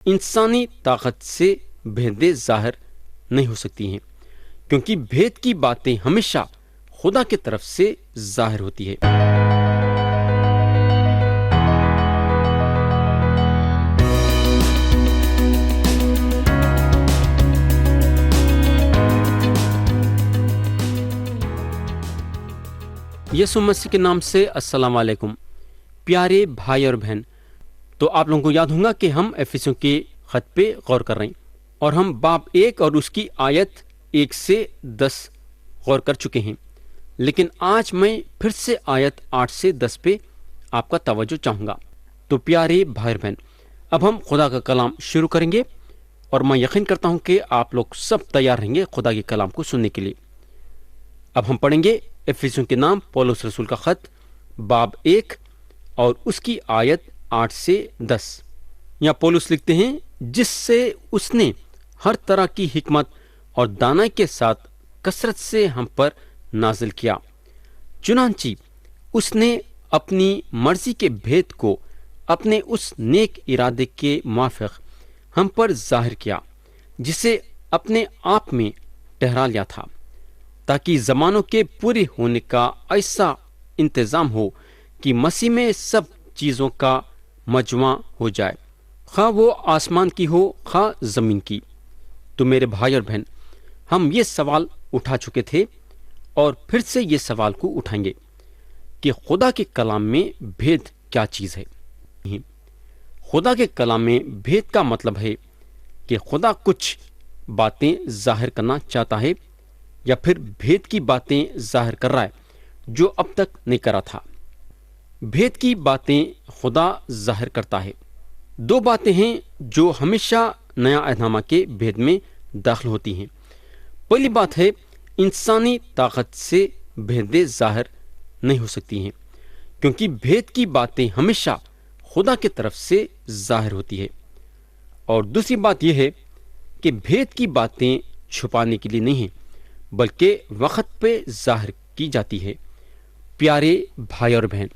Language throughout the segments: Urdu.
انسانی طاقت سے بھیدیں ظاہر نہیں ہو سکتی ہیں، کیونکہ بھید کی باتیں ہمیشہ خدا کی طرف سے ظاہر ہوتی ہے۔ یسوع مسیح کے نام سے السلام علیکم پیارے بھائی اور بہن۔ تو آپ لوگوں کو یاد ہوگا کہ ہم افسیوں کے خط پہ غور کر رہے ہیں، اور ہم باب 1 اور اس کی آیت 1 سے 10 غور کر چکے ہیں، لیکن آج میں پھر سے آیت 8 سے 10 پہ آپ کا توجہ چاہوں گا۔ تو پیارے بھائی اور بہن، اب ہم خدا کا کلام شروع کریں گے، اور میں یقین کرتا ہوں کہ آپ لوگ سب تیار رہیں گے خدا کے کلام کو سننے کے لیے۔ اب ہم پڑھیں گے افسیوں کے نام پولس رسول کا خط باب 1 اور اس کی آیت 8 سے 10۔ یہاں پولس لکھتے ہیں، جس سے اس نے ہر طرح کی حکمت اور دانائی کے ساتھ کثرت سے ہم پر نازل کیا، چنانچہ اس نے اپنی مرضی کے بھید کو اپنے اس نیک ارادے کے موافق ہم پر ظاہر کیا، جسے اپنے آپ میں ٹھہرا لیا تھا، تاکہ زمانوں کے پورے ہونے کا ایسا انتظام ہو کہ مسیح میں سب چیزوں کا مجمع ہو جائے، خواہ وہ آسمان کی ہو خواہ زمین کی۔ تو میرے بھائی اور بہن، ہم یہ سوال اٹھا چکے تھے اور پھر سے یہ سوال کو اٹھائیں گے کہ خدا کے کلام میں بھید کیا چیز ہے۔ خدا کے کلام میں بھید کا مطلب ہے کہ خدا کچھ باتیں ظاہر کرنا چاہتا ہے، یا پھر بھید کی باتیں ظاہر کر رہا ہے جو اب تک نہیں کرا تھا۔ بھید کی باتیں خدا ظاہر کرتا ہے۔ دو باتیں ہیں جو ہمیشہ نیا عہد نامہ کے بھید میں داخل ہوتی ہیں۔ پہلی بات ہے، انسانی طاقت سے بھیدیں ظاہر نہیں ہو سکتی ہیں، کیونکہ بھید کی باتیں ہمیشہ خدا کی طرف سے ظاہر ہوتی ہے۔ اور دوسری بات یہ ہے کہ بھید کی باتیں چھپانے کے لیے نہیں ہیں، بلکہ وقت پہ ظاہر کی جاتی ہے۔ پیارے بھائی اور بہن،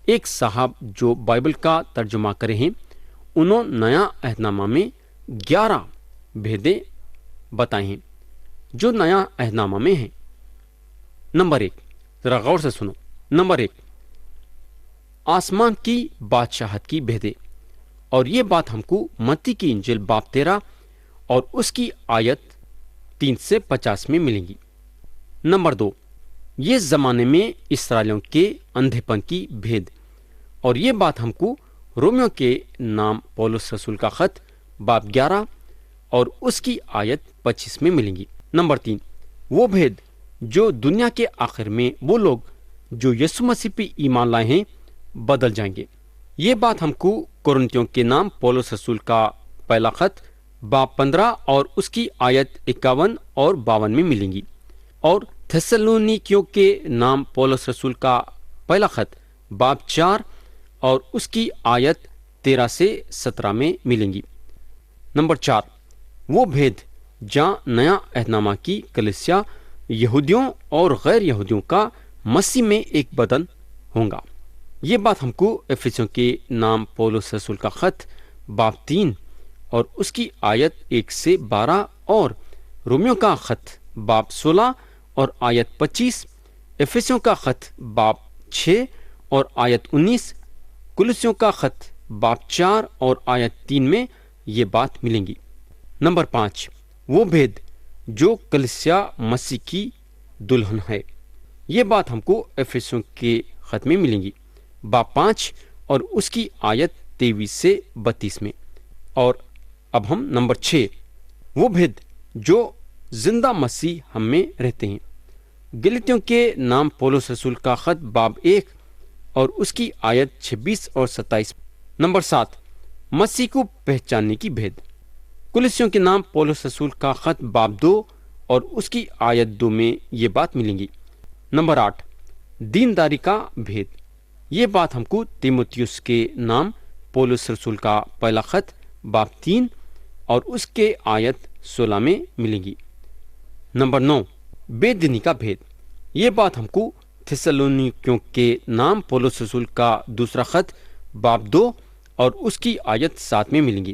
ایک صاحب جو بائبل کا ترجمہ کرے ہیں، انہوں نیا عہد نامہ میں 11 بھیدیں بتائے ہیں جو نیا عہد نامہ میں ہیں۔ نمبر 1، ذرا غور سے سنو۔ نمبر 1، آسمان کی بادشاہت کی بھیدیں، اور یہ بات ہم کو متی کی انجیل باب 13 اور اس کی آیت 3 سے 50 میں ملیں گی۔ نمبر 2، یہ زمانے میں اسرائیلیوں کے اندھے پن کی بھید، اور یہ بات ہم کو رومیو کے نام پولس رسول کا خط باب 11 اور اس کی آیت 25 میں ملیں گی۔ نمبر 3، وہ بھید جو دنیا کے آخر میں وہ لوگ جو یسوع مسیح پہ ایمان لائے ہیں بدل جائیں گے۔ یہ بات ہم کو کورنتھیوں کے نام پولس رسول کا پہلا خط باب 15 اور اس کی آیت 51 اور 52 میں ملیں گی، اور تھیسلونیکیوں کے نام پولس رسول کا پہلا خط باب 4 اور اس کی آیت 13 سے 17 میں ملیں گی۔ نمبر 4، وہ بھید جہاں نیا عہد نامہ کی کلیسیا یہودیوں اور غیر یہودیوں کا مسیح میں ایک بدن ہوگا۔ یہ بات ہم کو افسیوں کے نام پولس رسول کا خط باب 3 اور اس کی آیت 1 سے 12 اور رومیو کا خط باب 16 اور آیت 25، افسیوں کا خط باب 6 اور آیت 19، کولوسیوں کا خط باب 4 اور آیت 3 میں یہ بات ملیں گی۔ نمبر 5، وہ بھید جو کلیسیا مسیح کی دلہن ہے، یہ بات ہم کو افسیوں کے خط میں ملیں گی باب 5 اور اس کی آیت 23 سے 32 میں۔ اور اب ہم نمبر 6، وہ بھید جو زندہ مسیح ہم میں رہتے ہیں، گلتیوں کے نام پولس رسول کا خط باب 1 اور اس کی آیت 26 اور 27۔ نمبر 7، مسیح کو پہچاننے کی بھید، کولوسیوں کے نام پولس رسول کا خط باب 2 اور اس کی آیت 2 میں یہ بات ملیں گی۔ نمبر 8، دینداری کا بھید، یہ بات ہم کو تیموتھیوس کے نام پولس رسول کا پہلا خط باب 3 اور اس کے آیت 16 میں ملیں گی۔ نمبر 9، بے دینی کا بھید، یہ بات ہم کو تھیسلونیکیوں کے نام پولس رسول کا دوسرا خط باب 2 اور اس کی آیت 7 میں ملیں گی۔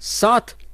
7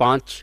5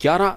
11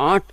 8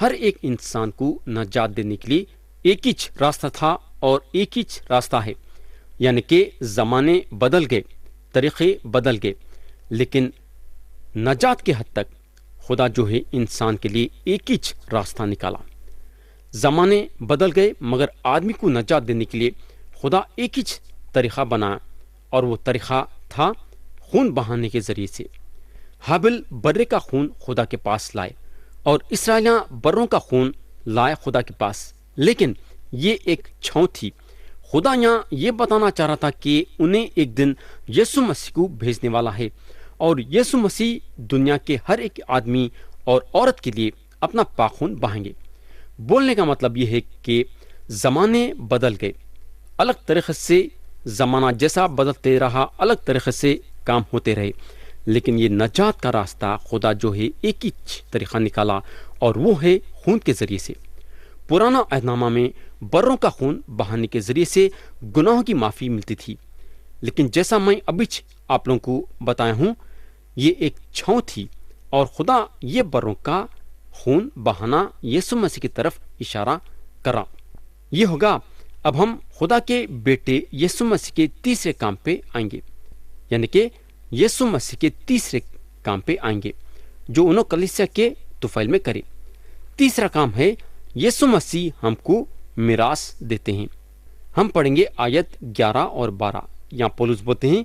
ہر ایک انسان کو نجات دینے کے لیے ایک ہی راستہ تھا اور ایک ہی راستہ ہے، یعنی کہ زمانے بدل گئے، طریقے بدل گئے، لیکن نجات کے حد تک خدا جو ہے انسان کے لیے ایک ہی راستہ نکالا۔ زمانے بدل گئے مگر آدمی کو نجات دینے کے لیے خدا ایک ہی طریقہ بنایا، اور وہ طریقہ تھا خون بہانے کے ذریعے سے۔ ہابل برے کا خون خدا کے پاس لائے اور اسرائیلیاں بروں کا خون لائے خدا کے پاس، لیکن یہ ایک چھاؤں تھی۔ خدا یہاں یہ بتانا چاہ رہا تھا کہ انہیں ایک دن یسوع مسیح کو بھیجنے والا ہے، اور یسوع مسیح دنیا کے ہر ایک آدمی اور عورت کے لیے اپنا پاک خون بہائیں گے۔ بولنے کا مطلب یہ ہے کہ زمانے بدل گئے، الگ طریقے سے زمانہ جیسا بدلتے رہا، الگ طریقے سے کام ہوتے رہے، لیکن یہ نجات کا راستہ خدا جو ہے ایک ہی طریقہ نکالا، اور وہ ہے خون کے ذریعے سے۔ پرانا عہد نامہ میں بروں کا خون بہانے کے ذریعے سے گناہوں کی معافی ملتی تھی، لیکن جیسا میں ابھی آپ لوگوں کو بتایا ہوں، یہ ایک چھاؤں تھی، اور خدا یہ بروں کا خون بہانا یسوع مسیح کی طرف اشارہ کرا۔ یہ ہوگا اب ہم خدا کے بیٹے یسوع مسیح کے تیسرے کام پہ آئیں گے، یعنی کہ یسوع مسیح کے تیسرے کام پہ آئیں گے جو انہوں کلیسیا کے طفیل میں کرے۔ تیسرا کام ہے یسوع مسیح ہم کو میراث دیتے ہیں۔ ہم پڑھیں گے آیت 11 اور 12۔ یہاں پولس بولتے ہیں،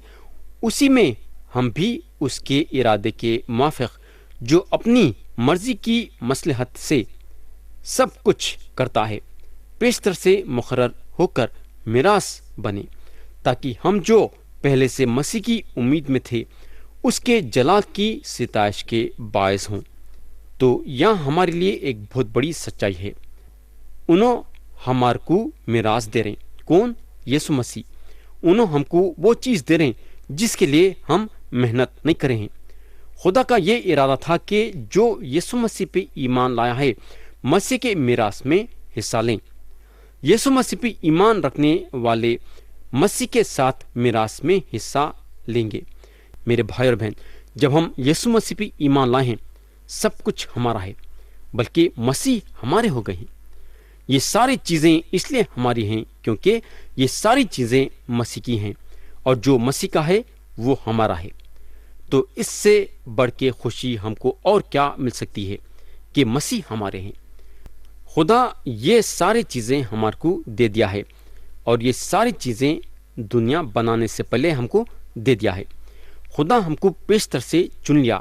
اسی میں ہم بھی اس کے ارادے کے موافق جو اپنی مرضی کی مصلحت سے سب کچھ کرتا ہے پیشتر سے مقرر ہو کر میراث بنے، تاکہ ہم جو پہلے سے مسیح کی امید میں تھے اس کے جلال کی ستائش کے باعث ہوں۔ تو یہاں ہمارے لیے ایک بہت بڑی سچائی ہے، انہوں ہمارے کو میراث دے رہے ہیں۔ کون؟ یسوع مسیح۔ انہوں ہم کو وہ چیز دے رہے ہیں جس کے لیے ہم محنت نہیں کرے ہیں۔ خدا کا یہ ارادہ تھا کہ جو یسوع مسیح پہ ایمان لایا ہے مسیح کے میراث میں حصہ لیں۔ یسوع مسیح پہ ایمان رکھنے والے مسیح کے ساتھ میراث میں حصہ لیں گے۔ میرے بھائی اور بہن، جب ہم یسوع مسیح پہ ایمان لائے ہیں سب کچھ ہمارا ہے، بلکہ مسیح ہمارے ہو گئے ہیں۔ یہ ساری چیزیں اس لیے ہماری ہیں کیونکہ یہ ساری چیزیں مسیح کی ہیں، اور جو مسیح کا ہے وہ ہمارا ہے۔ تو اس سے بڑھ کے خوشی ہم کو اور کیا مل سکتی ہے کہ مسیح ہمارے ہیں۔ خدا یہ ساری چیزیں ہمارے کو دے دیا ہے، اور یہ ساری چیزیں دنیا بنانے سے پہلے ہم کو دے دیا ہے۔ خدا ہم کو پیشتر سے چن لیا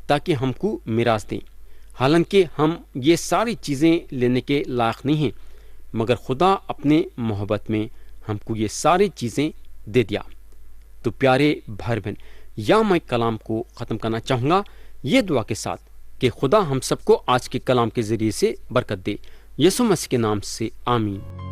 تاکہ ہم کو میراث دیں، حالانکہ ہم یہ ساری چیزیں لینے کے لائق نہیں ہیں، مگر خدا اپنے محبت میں ہم کو یہ ساری چیزیں دے دیا۔ تو پیارے بھائی بہن، یا میں کلام کو ختم کرنا چاہوں گا یہ دعا کے ساتھ کہ خدا ہم سب کو آج کے کلام کے ذریعے سے برکت دے۔ یسوع مسیح کے نام سے آمین۔